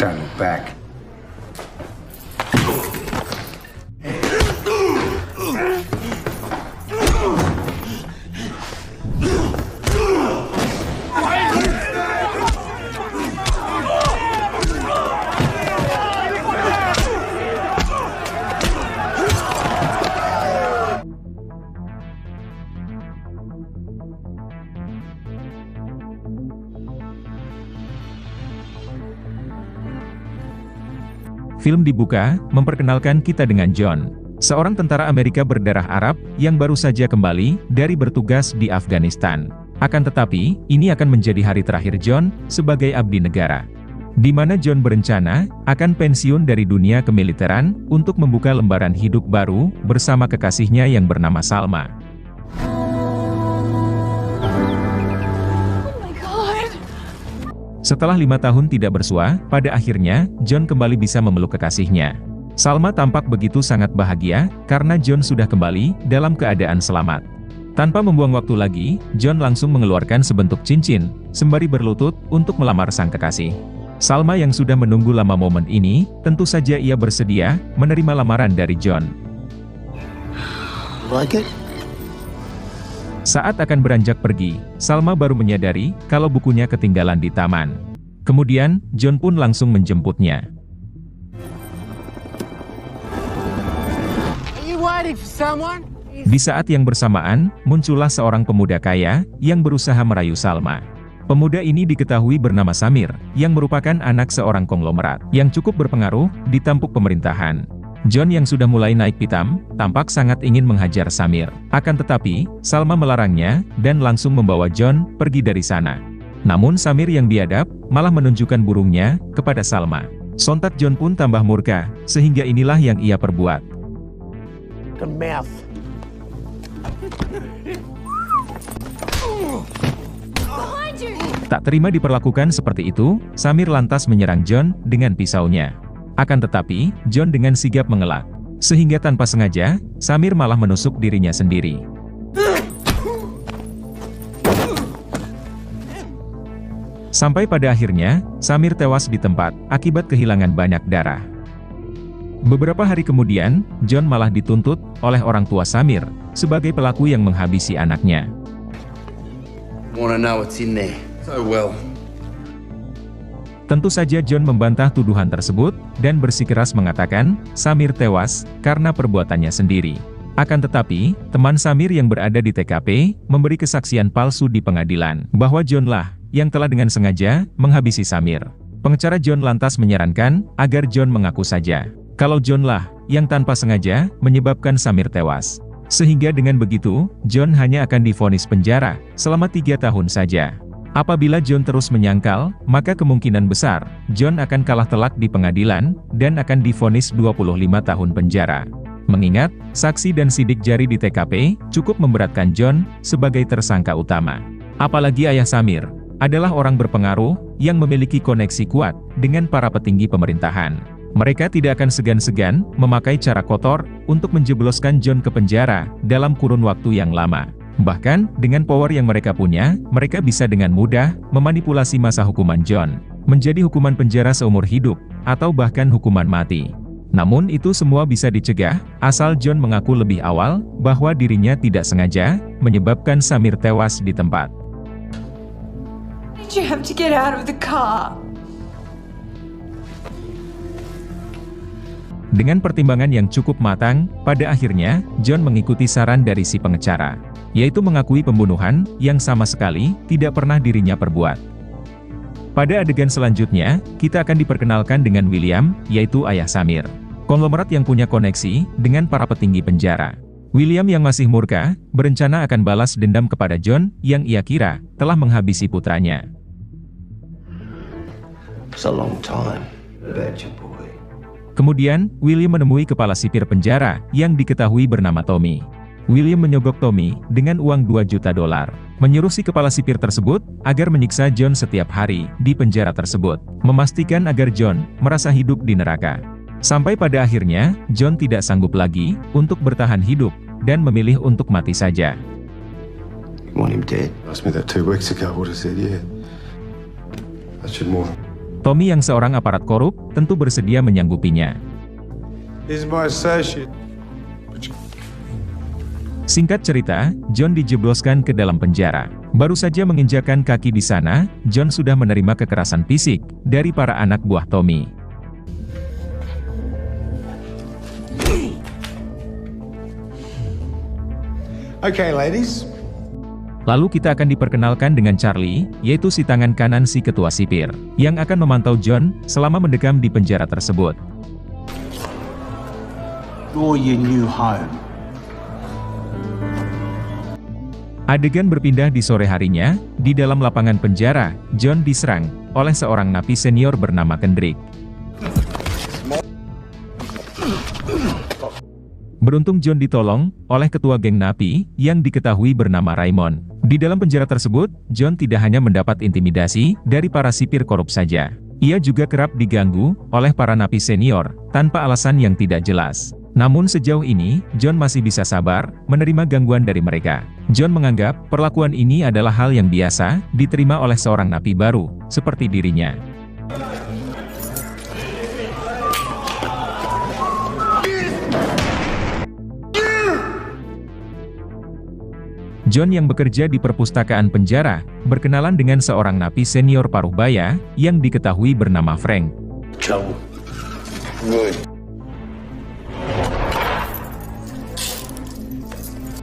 Don't look back. Film dibuka, memperkenalkan kita dengan John, seorang tentara Amerika berdarah Arab, yang baru saja kembali dari bertugas di Afghanistan. Akan tetapi, ini akan menjadi hari terakhir John, sebagai abdi negara. Di mana John berencana, akan pensiun dari dunia kemiliteran, untuk membuka lembaran hidup baru, bersama kekasihnya yang bernama Salma. Setelah 5 tahun tidak bersua, pada akhirnya, John kembali bisa memeluk kekasihnya. Salma tampak begitu sangat bahagia, karena John sudah kembali, dalam keadaan selamat. Tanpa membuang waktu lagi, John langsung mengeluarkan sebentuk cincin, sembari berlutut, untuk melamar sang kekasih. Salma yang sudah menunggu lama momen ini, tentu saja ia bersedia, menerima lamaran dari John. Like it? Saat akan beranjak pergi, Salma baru menyadari kalau bukunya ketinggalan di taman. Kemudian, John pun langsung menjemputnya. Di saat yang bersamaan, muncullah seorang pemuda kaya, yang berusaha merayu Salma. Pemuda ini diketahui bernama Samir, yang merupakan anak seorang konglomerat, yang cukup berpengaruh, di tampuk pemerintahan. John yang sudah mulai naik pitam, tampak sangat ingin menghajar Samir. Akan tetapi, Salma melarangnya, dan langsung membawa John pergi dari sana. Namun Samir yang biadab, malah menunjukkan burungnya, kepada Salma. Sontak John pun tambah murka, sehingga inilah yang ia perbuat. The mouth. Tak terima diperlakukan seperti itu, Samir lantas menyerang John, dengan pisaunya. Akan tetapi, John dengan sigap mengelak. Sehingga tanpa sengaja, Samir malah menusuk dirinya sendiri. Sampai pada akhirnya, Samir tewas di tempat, akibat kehilangan banyak darah. Beberapa hari kemudian, John malah dituntut, oleh orang tua Samir, sebagai pelaku yang menghabisi anaknya. Wanna know what's in there? So well. Tentu saja John membantah tuduhan tersebut, dan bersikeras mengatakan, Samir tewas, karena perbuatannya sendiri. Akan tetapi, teman Samir yang berada di TKP, memberi kesaksian palsu di pengadilan, bahwa John lah, yang telah dengan sengaja, menghabisi Samir. Pengacara John lantas menyarankan, agar John mengaku saja, kalau John lah, yang tanpa sengaja, menyebabkan Samir tewas. Sehingga dengan begitu, John hanya akan divonis penjara, selama 3 tahun saja. Apabila John terus menyangkal, maka kemungkinan besar, John akan kalah telak di pengadilan, dan akan divonis 25 tahun penjara. Mengingat, saksi dan sidik jari di TKP, cukup memberatkan John, sebagai tersangka utama. Apalagi ayah Samir, adalah orang berpengaruh, yang memiliki koneksi kuat, dengan para petinggi pemerintahan. Mereka tidak akan segan-segan, memakai cara kotor, untuk menjebloskan John ke penjara, dalam kurun waktu yang lama. Bahkan, dengan power yang mereka punya, mereka bisa dengan mudah, memanipulasi masa hukuman John, menjadi hukuman penjara seumur hidup, atau bahkan hukuman mati. Namun itu semua bisa dicegah, asal John mengaku lebih awal, bahwa dirinya tidak sengaja, menyebabkan Samir tewas di tempat. Did you have to get out of the car? Dengan pertimbangan yang cukup matang, pada akhirnya, John mengikuti saran dari si pengacara, yaitu mengakui pembunuhan, yang sama sekali, tidak pernah dirinya perbuat. Pada adegan selanjutnya, kita akan diperkenalkan dengan William, yaitu ayah Samir. Konglomerat yang punya koneksi, dengan para petinggi penjara. William yang masih murka, berencana akan balas dendam kepada John, yang ia kira, telah menghabisi putranya. It's a long time about your boy. Kemudian, William menemui kepala sipir penjara, yang diketahui bernama Tommy. William menyogok Tommy, dengan uang $2 juta, menyuruh si kepala sipir tersebut, agar menyiksa John setiap hari, di penjara tersebut, memastikan agar John, merasa hidup di neraka. Sampai pada akhirnya, John tidak sanggup lagi, untuk bertahan hidup, dan memilih untuk mati saja. Want him dead? Asked me that 2 weeks ago. I would have said yeah. I should more. Tommy yang seorang aparat korup tentu bersedia menyanggupinya. He's my associate. Singkat cerita, John dijebloskan ke dalam penjara. Baru saja menginjakan kaki di sana, John sudah menerima kekerasan fisik dari para anak buah Tommy. Okay, ladies. Lalu kita akan diperkenalkan dengan Charlie, yaitu si tangan kanan si ketua sipir, yang akan memantau John selama mendekam di penjara tersebut. You're your new home. Adegan berpindah di sore harinya, di dalam lapangan penjara, John diserang oleh seorang napi senior bernama Kendrick. Beruntung John ditolong oleh ketua geng napi yang diketahui bernama Raymond. Di dalam penjara tersebut, John tidak hanya mendapat intimidasi dari para sipir korup saja. Ia juga kerap diganggu oleh para napi senior tanpa alasan yang tidak jelas. Namun sejauh ini, John masih bisa sabar menerima gangguan dari mereka. John menganggap perlakuan ini adalah hal yang biasa diterima oleh seorang napi baru, seperti dirinya. John yang bekerja di perpustakaan penjara, berkenalan dengan seorang napi senior paruh baya, yang diketahui bernama Frank. Trouble. Good.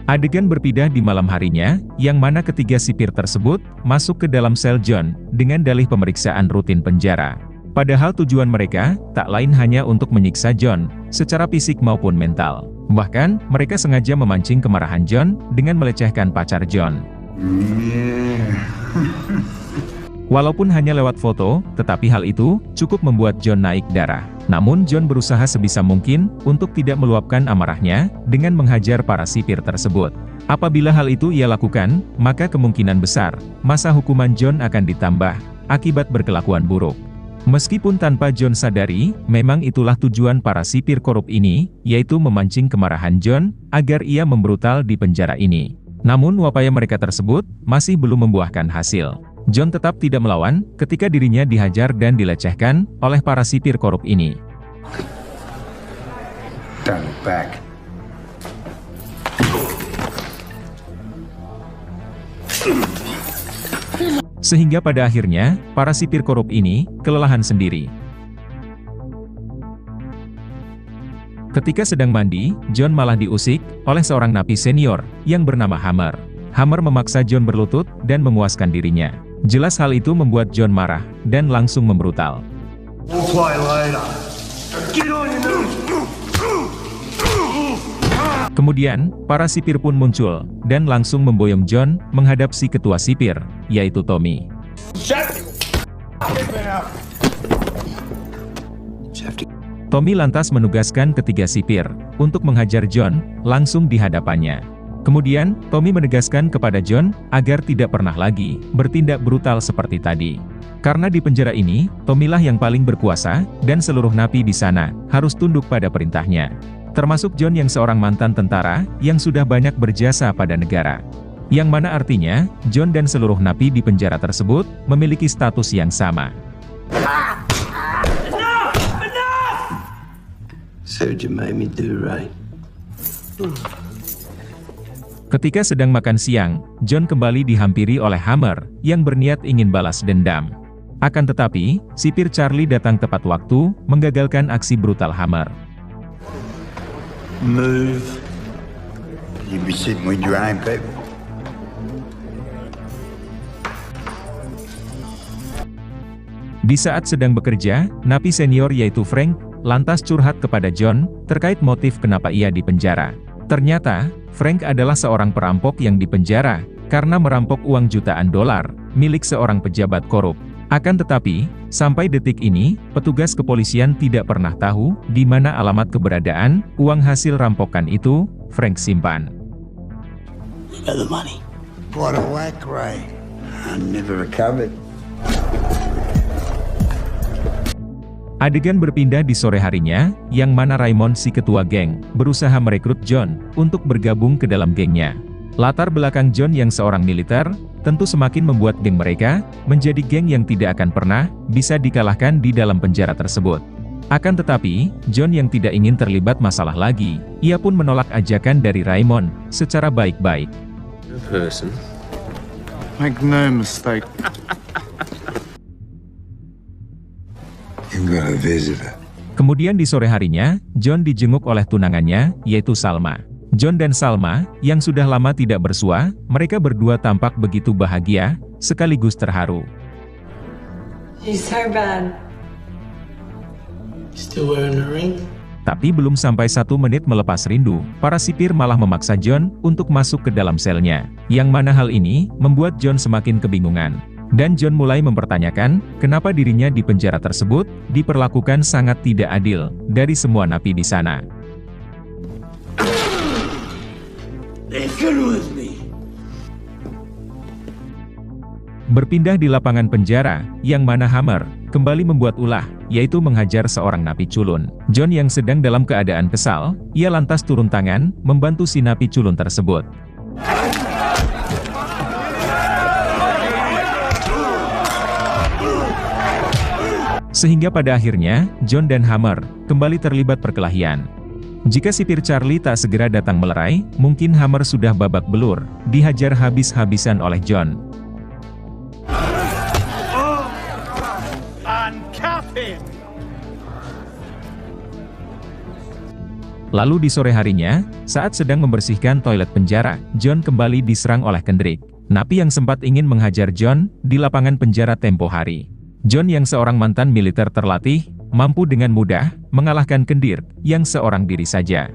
Adegan berpindah di malam harinya, yang mana ketiga sipir tersebut masuk ke dalam sel John dengan dalih pemeriksaan rutin penjara. Padahal tujuan mereka tak lain hanya untuk menyiksa John secara fisik maupun mental. Bahkan, mereka sengaja memancing kemarahan John dengan melecehkan pacar John. Walaupun hanya lewat foto, tetapi hal itu cukup membuat John naik darah. Namun John berusaha sebisa mungkin untuk tidak meluapkan amarahnya dengan menghajar para sipir tersebut. Apabila hal itu ia lakukan, maka kemungkinan besar masa hukuman John akan ditambah akibat berkelakuan buruk. Meskipun tanpa John sadari, memang itulah tujuan para sipir korup ini, yaitu memancing kemarahan John agar ia membrutal di penjara ini. Namun upaya mereka tersebut masih belum membuahkan hasil. John tetap tidak melawan ketika dirinya dihajar dan dilecehkan oleh para sipir korup ini. Don't look back. Sehingga pada akhirnya, para sipir korup ini kelelahan sendiri. Ketika sedang mandi, John malah diusik oleh seorang napi senior yang bernama Hammer. Hammer memaksa John berlutut dan memuaskan dirinya. Jelas hal itu membuat John marah dan langsung membrutal. We'll play later. Get on your knees. Kemudian, para sipir pun muncul dan langsung memboyong John menghadap si ketua sipir, yaitu Tommy. Tommy lantas menugaskan ketiga sipir untuk menghajar John langsung di hadapannya. Kemudian, Tommy menegaskan kepada John agar tidak pernah lagi bertindak brutal seperti tadi. Karena di penjara ini, Tommy lah yang paling berkuasa dan seluruh napi di sana harus tunduk pada perintahnya. Termasuk John yang seorang mantan tentara yang sudah banyak berjasa pada negara. Yang mana artinya, John dan seluruh napi di penjara tersebut memiliki status yang sama. So you made me do right. Ketika sedang makan siang, John kembali dihampiri oleh Hammer yang berniat ingin balas dendam. Akan tetapi, sipir Charlie datang tepat waktu menggagalkan aksi brutal Hammer. Move. You be sitting with your own people. Di saat sedang bekerja, napi senior yaitu Frank, lantas curhat kepada John terkait motif kenapa ia dipenjara. Ternyata, Frank adalah seorang perampok yang dipenjara karena merampok uang jutaan dolar milik seorang pejabat korup. Akan tetapi, sampai detik ini, petugas kepolisian tidak pernah tahu di mana alamat keberadaan uang hasil rampokan itu Frank simpan. You got the money. What a whack, Ray. I never recovered. Adegan berpindah di sore harinya, yang mana Raymond si ketua geng berusaha merekrut John untuk bergabung ke dalam gengnya. Latar belakang John yang seorang militer, tentu semakin membuat geng mereka menjadi geng yang tidak akan pernah bisa dikalahkan di dalam penjara tersebut. Akan tetapi, John yang tidak ingin terlibat masalah lagi, ia pun menolak ajakan dari Raymond secara baik-baik. Person. Make no mistake. You got a visitor. Kemudian di sore harinya, John dijenguk oleh tunangannya, yaitu Salma. John dan Salma, yang sudah lama tidak bersua, mereka berdua tampak begitu bahagia, sekaligus terharu. She's so bad. Still wearing the ring? Tapi belum sampai 1 menit melepas rindu, para sipir malah memaksa John untuk masuk ke dalam selnya. Yang mana hal ini, membuat John semakin kebingungan. Dan John mulai mempertanyakan, kenapa dirinya di penjara tersebut, diperlakukan sangat tidak adil, dari semua napi di sana. They're good with me. Berpindah di lapangan penjara, yang mana Hammer kembali membuat ulah, yaitu menghajar seorang napi culun. John yang sedang dalam keadaan kesal, ia lantas turun tangan, membantu si napi culun tersebut. Sehingga pada akhirnya, John dan Hammer kembali terlibat perkelahian. Jika sipir Charlie tak segera datang melerai, mungkin Hammer sudah babak belur, dihajar habis-habisan oleh John. Lalu di sore harinya, saat sedang membersihkan toilet penjara, John kembali diserang oleh Kendrick, napi yang sempat ingin menghajar John di lapangan penjara tempo hari. John yang seorang mantan militer terlatih, mampu dengan mudah mengalahkan Kendrick yang seorang diri saja.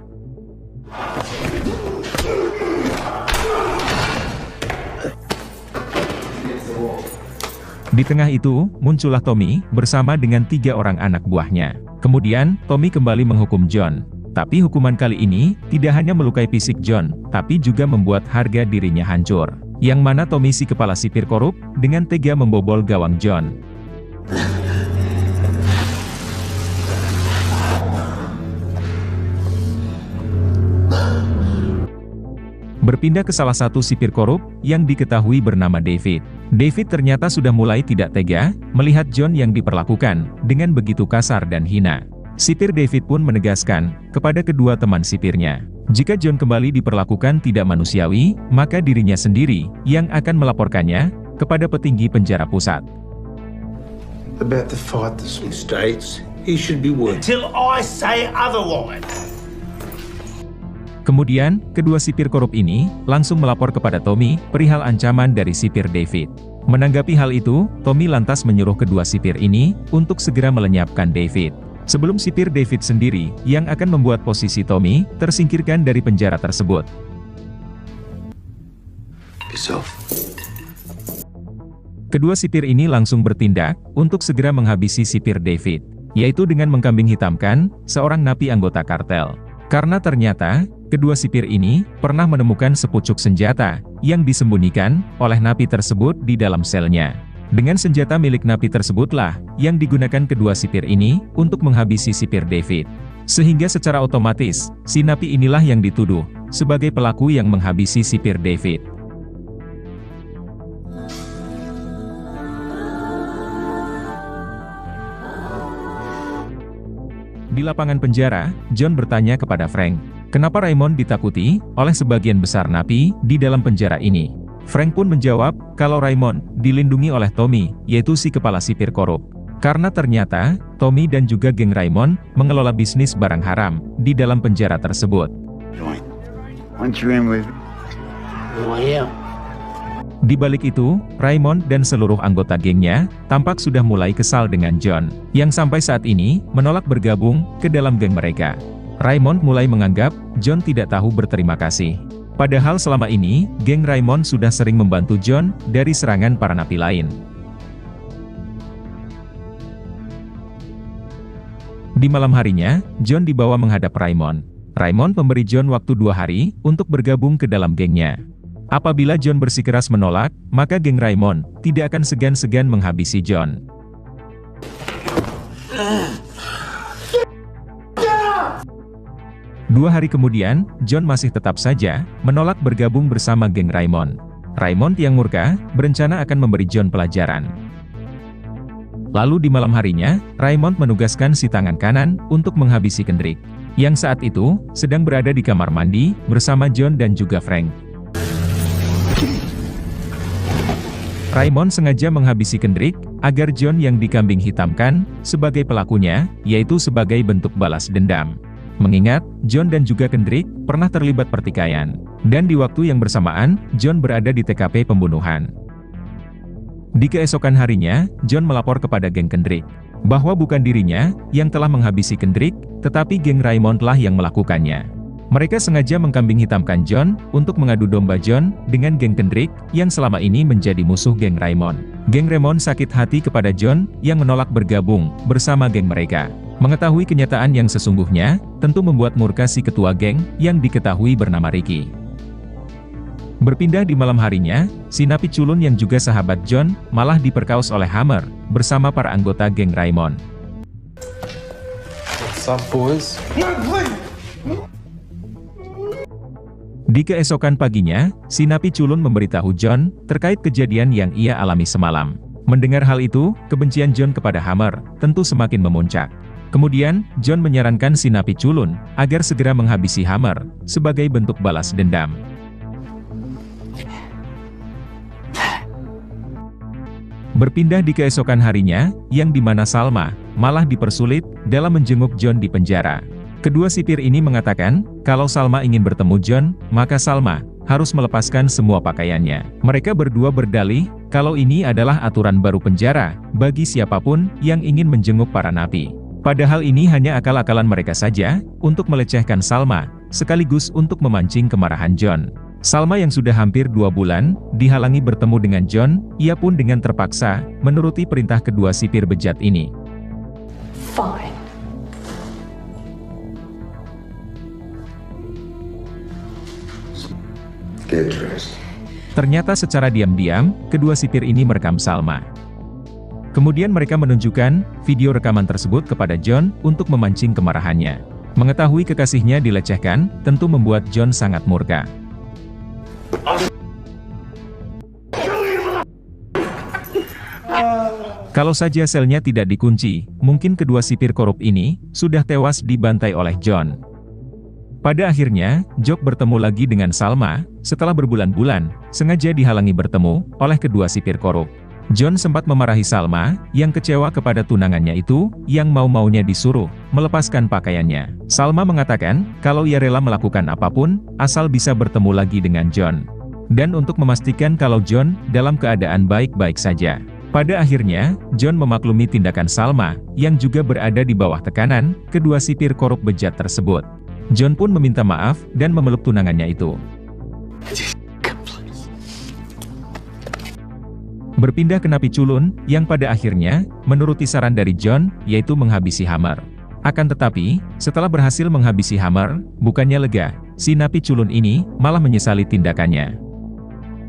Di tengah itu, muncullah Tommy bersama dengan 3 orang anak buahnya. Kemudian, Tommy kembali menghukum John. Tapi hukuman kali ini, tidak hanya melukai fisik John, tapi juga membuat harga dirinya hancur. Yang mana Tommy si kepala sipir korup, dengan tega membobol gawang John. Berpindah ke salah satu sipir korup, yang diketahui bernama David. David ternyata sudah mulai tidak tega, melihat John yang diperlakukan dengan begitu kasar dan hina. Sipir David pun menegaskan, kepada kedua teman sipirnya, jika John kembali diperlakukan tidak manusiawi, maka dirinya sendiri, yang akan melaporkannya, kepada petinggi penjara pusat. About the fight this In States, he should be working. Till I say otherwise. Kemudian, kedua sipir korup ini, langsung melapor kepada Tommy, perihal ancaman dari sipir David. Menanggapi hal itu, Tommy lantas menyuruh kedua sipir ini, untuk segera melenyapkan David. Sebelum sipir David sendiri, yang akan membuat posisi Tommy, tersingkirkan dari penjara tersebut. yourself. Kedua sipir ini langsung bertindak, untuk segera menghabisi sipir David, yaitu dengan mengkambing hitamkan, seorang napi anggota kartel. Karena ternyata, kedua sipir ini, pernah menemukan sepucuk senjata, yang disembunyikan, oleh napi tersebut di dalam selnya. Dengan senjata milik napi tersebutlah, yang digunakan kedua sipir ini, untuk menghabisi sipir David. Sehingga secara otomatis, si napi inilah yang dituduh, sebagai pelaku yang menghabisi sipir David. Di lapangan penjara, John bertanya kepada Frank, kenapa Raymond ditakuti oleh sebagian besar napi di dalam penjara ini. Frank pun menjawab, kalau Raymond dilindungi oleh Tommy, yaitu si kepala sipir korup. Karena ternyata, Tommy dan juga geng Raymond mengelola bisnis barang haram di dalam penjara tersebut. Once you're in with Di balik itu, Raymond dan seluruh anggota gengnya, tampak sudah mulai kesal dengan John, yang sampai saat ini, menolak bergabung ke dalam geng mereka. Raymond mulai menganggap, John tidak tahu berterima kasih. Padahal selama ini, geng Raymond sudah sering membantu John, dari serangan para napi lain. Di malam harinya, John dibawa menghadap Raymond. Raymond memberi John waktu 2 hari, untuk bergabung ke dalam gengnya. Apabila John bersikeras menolak, maka geng Raymond tidak akan segan-segan menghabisi John. 2 hari kemudian, John masih tetap saja menolak bergabung bersama geng Raymond. Raymond yang murka, berencana akan memberi John pelajaran. Lalu di malam harinya, Raymond menugaskan si tangan kanan untuk menghabisi Kendrick, yang saat itu sedang berada di kamar mandi bersama John dan juga Frank. Raymond sengaja menghabisi Kendrick agar John yang dikambing hitamkan sebagai pelakunya, yaitu sebagai bentuk balas dendam. Mengingat, John dan juga Kendrick pernah terlibat pertikaian, dan di waktu yang bersamaan, John berada di TKP pembunuhan. Di keesokan harinya, John melapor kepada geng Kendrick, bahwa bukan dirinya yang telah menghabisi Kendrick, tetapi geng Raymond-lah yang melakukannya. Mereka sengaja mengkambing hitamkan John untuk mengadu domba John dengan geng Kendrick yang selama ini menjadi musuh geng Raymond. Geng Raymond sakit hati kepada John yang menolak bergabung bersama geng mereka. Mengetahui kenyataan yang sesungguhnya, tentu membuat murka si ketua geng yang diketahui bernama Ricky. Berpindah di malam harinya, si napi culun yang juga sahabat John malah diperkaos oleh Hammer bersama para anggota geng Raymond. What's up, boys? Di keesokan paginya, si napi culun memberitahu John terkait kejadian yang ia alami semalam. Mendengar hal itu, kebencian John kepada Hammer tentu semakin memuncak. Kemudian, John menyarankan si napi culun agar segera menghabisi Hammer sebagai bentuk balas dendam. Berpindah di keesokan harinya, yang dimana Salma malah dipersulit dalam menjenguk John di penjara. Kedua sipir ini mengatakan, kalau Salma ingin bertemu John, maka Salma harus melepaskan semua pakaiannya. Mereka berdua berdalih, kalau ini adalah aturan baru penjara, bagi siapapun yang ingin menjenguk para napi. Padahal ini hanya akal-akalan mereka saja, untuk melecehkan Salma, sekaligus untuk memancing kemarahan John. Salma yang sudah hampir 2 bulan, dihalangi bertemu dengan John, ia pun dengan terpaksa, menuruti perintah kedua sipir bejat ini. Fine. Get dressed. Ternyata secara diam-diam, kedua sipir ini merekam Salma. Kemudian mereka menunjukkan video rekaman tersebut kepada John untuk memancing kemarahannya. Mengetahui kekasihnya dilecehkan, tentu membuat John sangat murka. Kalau saja selnya tidak dikunci, mungkin kedua sipir korup ini sudah tewas dibantai oleh John. Pada akhirnya, Jock bertemu lagi dengan Salma, setelah berbulan-bulan, sengaja dihalangi bertemu oleh kedua sipir korup. John sempat memarahi Salma, yang kecewa kepada tunangannya itu, yang mau-maunya disuruh melepaskan pakaiannya. Salma mengatakan, kalau ia rela melakukan apapun, asal bisa bertemu lagi dengan John. Dan untuk memastikan kalau John dalam keadaan baik-baik saja. Pada akhirnya, John memaklumi tindakan Salma, yang juga berada di bawah tekanan kedua sipir korup bejat tersebut. John pun meminta maaf dan memeluk tunangannya itu. Berpindah ke napi culun, yang pada akhirnya menuruti saran dari John, yaitu menghabisi Hammer. Akan tetapi, setelah berhasil menghabisi Hammer, bukannya lega, si napi culun ini malah menyesali tindakannya.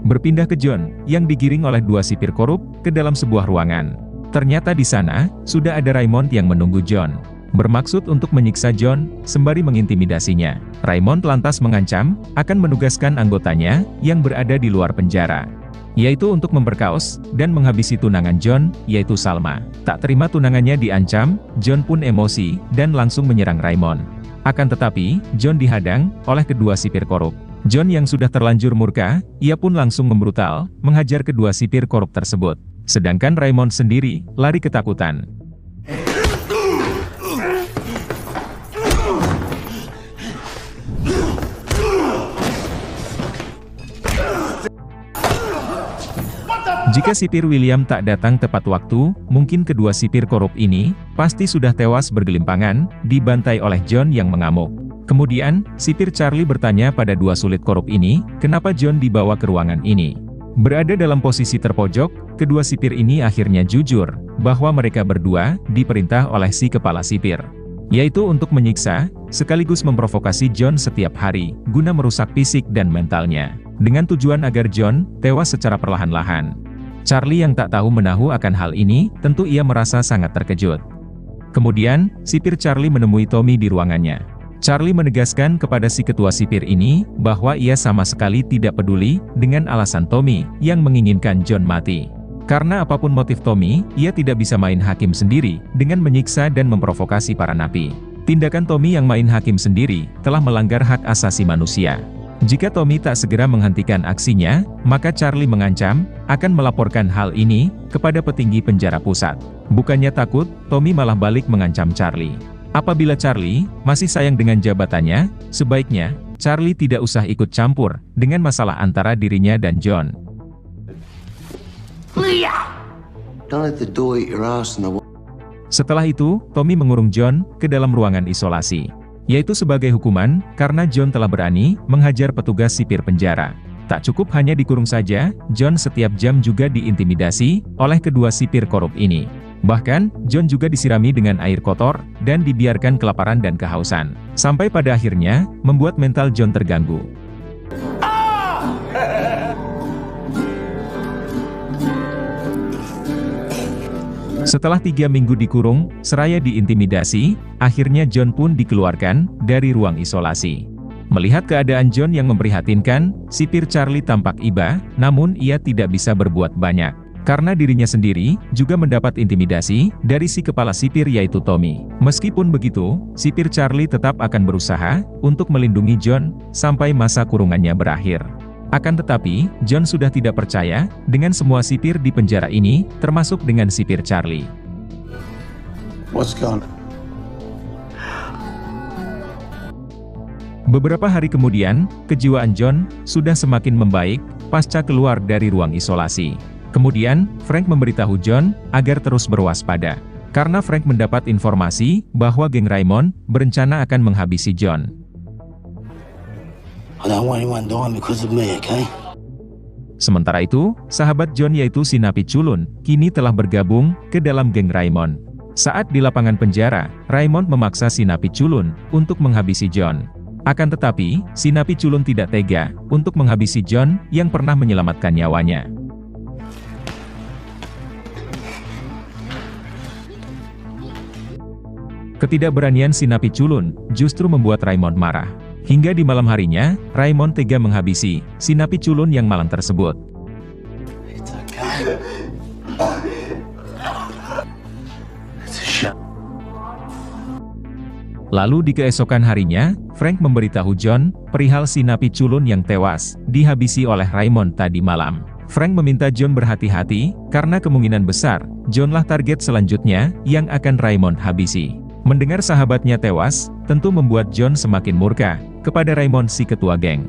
Berpindah ke John, yang digiring oleh dua sipir korup ke dalam sebuah ruangan. Ternyata di sana sudah ada Raymond yang menunggu John. Bermaksud untuk menyiksa John, sembari mengintimidasinya. Raymond lantas mengancam, akan menugaskan anggotanya, yang berada di luar penjara. Yaitu untuk memperkaos, dan menghabisi tunangan John, yaitu Salma. Tak terima tunangannya diancam, John pun emosi, dan langsung menyerang Raymond. Akan tetapi, John dihadang, oleh kedua sipir korup. John yang sudah terlanjur murka, ia pun langsung membrutal, menghajar kedua sipir korup tersebut. Sedangkan Raymond sendiri, lari ketakutan. Jika sipir William tak datang tepat waktu, mungkin kedua sipir korup ini pasti sudah tewas bergelimpangan, dibantai oleh John yang mengamuk. Kemudian, sipir Charlie bertanya pada dua sulit korup ini, kenapa John dibawa ke ruangan ini. Berada dalam posisi terpojok, kedua sipir ini akhirnya jujur, bahwa mereka berdua diperintah oleh si kepala sipir. Yaitu untuk menyiksa, sekaligus memprovokasi John setiap hari, guna merusak fisik dan mentalnya. Dengan tujuan agar John tewas secara perlahan-lahan. Charlie yang tak tahu menahu akan hal ini, tentu ia merasa sangat terkejut. Kemudian, sipir Charlie menemui Tommy di ruangannya. Charlie menegaskan kepada si ketua sipir ini, bahwa ia sama sekali tidak peduli dengan alasan Tommy yang menginginkan John mati. Karena apapun motif Tommy, ia tidak bisa main hakim sendiri, dengan menyiksa dan memprovokasi para napi. Tindakan Tommy yang main hakim sendiri, telah melanggar hak asasi manusia. Jika Tommy tak segera menghentikan aksinya, maka Charlie mengancam, akan melaporkan hal ini, kepada petinggi penjara pusat. Bukannya takut, Tommy malah balik mengancam Charlie. Apabila Charlie masih sayang dengan jabatannya, sebaiknya Charlie tidak usah ikut campur dengan masalah antara dirinya dan John. Don't let the door eat your ass in the... Setelah itu, Tommy mengurung John ke dalam ruangan isolasi, yaitu sebagai hukuman karena John telah berani menghajar petugas sipir penjara. Tak cukup hanya dikurung saja, John setiap jam juga diintimidasi oleh kedua sipir korup ini. Bahkan, John juga disirami dengan air kotor, dan dibiarkan kelaparan dan kehausan. Sampai pada akhirnya, membuat mental John terganggu. Setelah 3 minggu dikurung, seraya diintimidasi, akhirnya John pun dikeluarkan dari ruang isolasi. Melihat keadaan John yang memprihatinkan, sipir Charlie tampak iba, namun ia tidak bisa berbuat banyak. Karena dirinya sendiri, juga mendapat intimidasi, dari si kepala sipir yaitu Tommy. Meskipun begitu, sipir Charlie tetap akan berusaha, untuk melindungi John, sampai masa kurungannya berakhir. Akan tetapi, John sudah tidak percaya, dengan semua sipir di penjara ini, termasuk dengan sipir Charlie. What's gone? Beberapa hari kemudian, kejiwaan John, sudah semakin membaik, pasca keluar dari ruang isolasi. Kemudian, Frank memberitahu John, agar terus berwaspada. Karena Frank mendapat informasi, bahwa geng Raymond, berencana akan menghabisi John. I don't want anyone dying because of me, okay? Sementara itu, sahabat John yaitu si napi culun, kini telah bergabung, ke dalam geng Raymond. Saat di lapangan penjara, Raymond memaksa si napi culun, untuk menghabisi John. Akan tetapi, si napi culun tidak tega, untuk menghabisi John, yang pernah menyelamatkan nyawanya. Ketidakberanian si napi culun, justru membuat Raymond marah. Hingga di malam harinya, Raymond tega menghabisi si napi culun yang malang tersebut. It's okay. It's a shot. Lalu di keesokan harinya, Frank memberitahu John, perihal si napi culun yang tewas, dihabisi oleh Raymond tadi malam. Frank meminta John berhati-hati, karena kemungkinan besar, Johnlah target selanjutnya, yang akan Raymond habisi. Mendengar sahabatnya tewas, tentu membuat John semakin murka, kepada Raymond si ketua geng.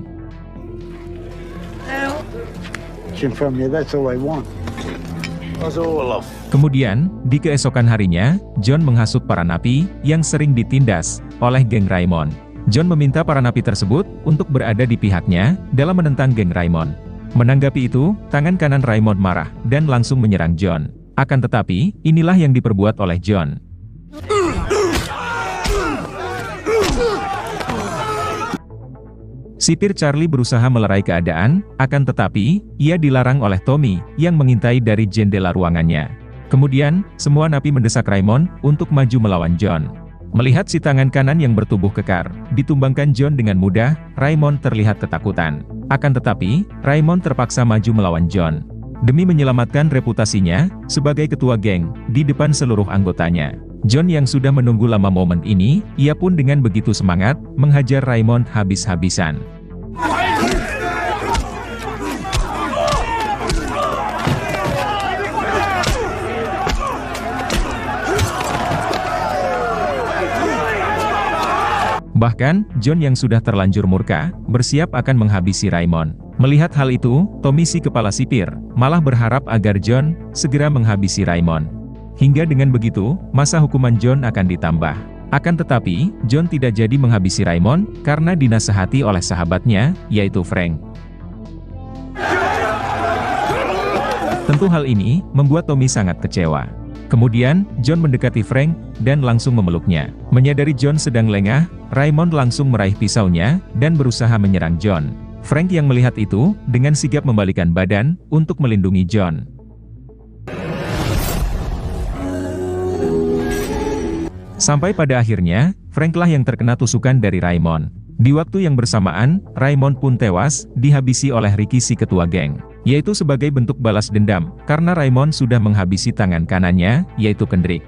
From you, that's all I want. That's all I love. Kemudian, di keesokan harinya, John menghasut para napi, yang sering ditindas, oleh geng Raymond. John meminta para napi tersebut, untuk berada di pihaknya, dalam menentang geng Raymond. Menanggapi itu, tangan kanan Raymond marah, dan langsung menyerang John. Akan tetapi, inilah yang diperbuat oleh John. Sipir Charlie berusaha melerai keadaan, akan tetapi, ia dilarang oleh Tommy, yang mengintai dari jendela ruangannya. Kemudian, semua napi mendesak Raymond, untuk maju melawan John. Melihat si tangan kanan yang bertubuh kekar, ditumbangkan John dengan mudah, Raymond terlihat ketakutan. Akan tetapi, Raymond terpaksa maju melawan John. Demi menyelamatkan reputasinya, sebagai ketua geng, di depan seluruh anggotanya. John yang sudah menunggu lama momen ini, ia pun dengan begitu semangat, menghajar Raymond habis-habisan. Bahkan, John yang sudah terlanjur murka, bersiap akan menghabisi Raymond. Melihat hal itu, Tommy si kepala sipir, malah berharap agar John, segera menghabisi Raymond. Hingga dengan begitu, masa hukuman John akan ditambah. Akan tetapi, John tidak jadi menghabisi Raymond, karena dinasehati oleh sahabatnya, yaitu Frank. Tentu hal ini, membuat Tommy sangat kecewa. Kemudian, John mendekati Frank, dan langsung memeluknya. Menyadari John sedang lengah, Raymond langsung meraih pisaunya, dan berusaha menyerang John. Frank yang melihat itu, dengan sigap membalikan badan, untuk melindungi John. Sampai pada akhirnya, Frank-lah yang terkena tusukan dari Raymond. Di waktu yang bersamaan, Raymond pun tewas, dihabisi oleh Ricky si ketua geng. Yaitu sebagai bentuk balas dendam, karena Raymond sudah menghabisi tangan kanannya, yaitu Kendrick.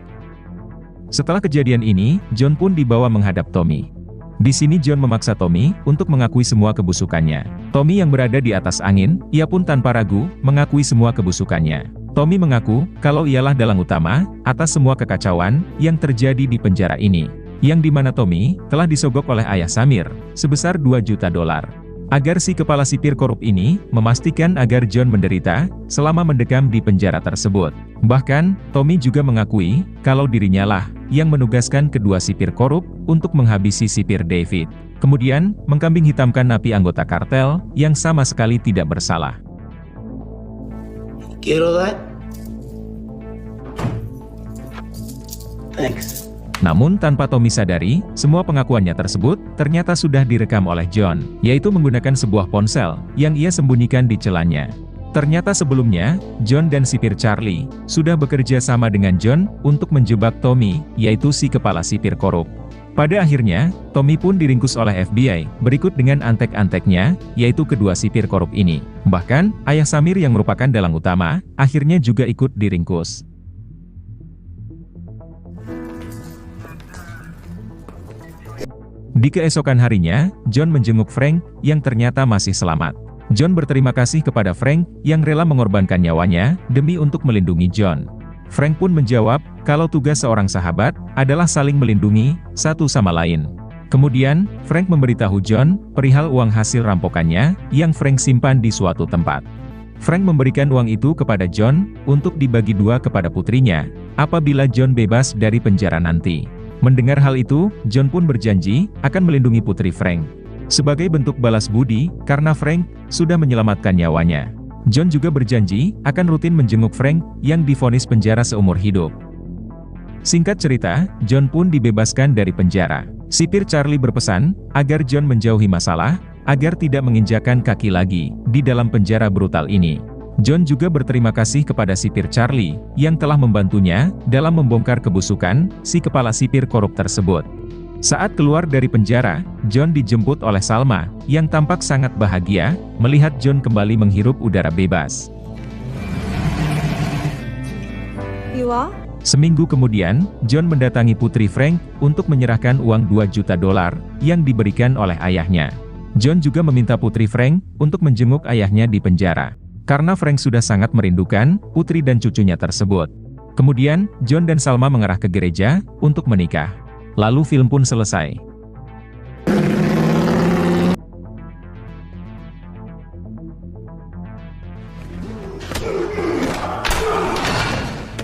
Setelah kejadian ini, John pun dibawa menghadap Tommy. Di sini John memaksa Tommy untuk mengakui semua kebusukannya. Tommy yang berada di atas angin, ia pun tanpa ragu, mengakui semua kebusukannya. Tommy mengaku, kalau ialah dalang utama, atas semua kekacauan, yang terjadi di penjara ini. Yang dimana Tommy, telah disogok oleh ayah Samir, sebesar $2 juta. Agar si kepala sipir korup ini, memastikan agar John menderita, selama mendekam di penjara tersebut. Bahkan, Tommy juga mengakui, kalau dirinya lah, yang menugaskan kedua sipir korup, untuk menghabisi sipir David. Kemudian, mengkambing hitamkan napi anggota kartel, yang sama sekali tidak bersalah. Get all that? Thanks. Namun tanpa Tommy sadari, semua pengakuannya tersebut, ternyata sudah direkam oleh John, yaitu menggunakan sebuah ponsel, yang ia sembunyikan di celananya. Ternyata sebelumnya, John dan sipir Charlie, sudah bekerja sama dengan John, untuk menjebak Tommy, yaitu si kepala sipir korup. Pada akhirnya, Tommy pun diringkus oleh FBI, berikut dengan antek-anteknya, yaitu kedua sipir korup ini. Bahkan, ayah Samir yang merupakan dalang utama, akhirnya juga ikut diringkus. Di keesokan harinya, John menjenguk Frank, yang ternyata masih selamat. John berterima kasih kepada Frank, yang rela mengorbankan nyawanya, demi untuk melindungi John. Frank pun menjawab, kalau tugas seorang sahabat, adalah saling melindungi, satu sama lain. Kemudian, Frank memberitahu John, perihal uang hasil rampokannya, yang Frank simpan di suatu tempat. Frank memberikan uang itu kepada John, untuk dibagi dua kepada putrinya, apabila John bebas dari penjara nanti. Mendengar hal itu, John pun berjanji, akan melindungi putri Frank. Sebagai bentuk balas budi, karena Frank, sudah menyelamatkan nyawanya. John juga berjanji, akan rutin menjenguk Frank, yang divonis penjara seumur hidup. Singkat cerita, John pun dibebaskan dari penjara. Sipir Charlie berpesan, agar John menjauhi masalah, agar tidak menginjakan kaki lagi, di dalam penjara brutal ini. John juga berterima kasih kepada sipir Charlie, yang telah membantunya, dalam membongkar kebusukan, si kepala sipir korup tersebut. Saat keluar dari penjara, John dijemput oleh Salma, yang tampak sangat bahagia, melihat John kembali menghirup udara bebas. You all? Seminggu kemudian, John mendatangi putri Frank, untuk menyerahkan uang $2 juta, yang diberikan oleh ayahnya. John juga meminta putri Frank, untuk menjenguk ayahnya di penjara. Karena Frank sudah sangat merindukan, putri dan cucunya tersebut. Kemudian, John dan Salma mengarah ke gereja, untuk menikah. Lalu film pun selesai.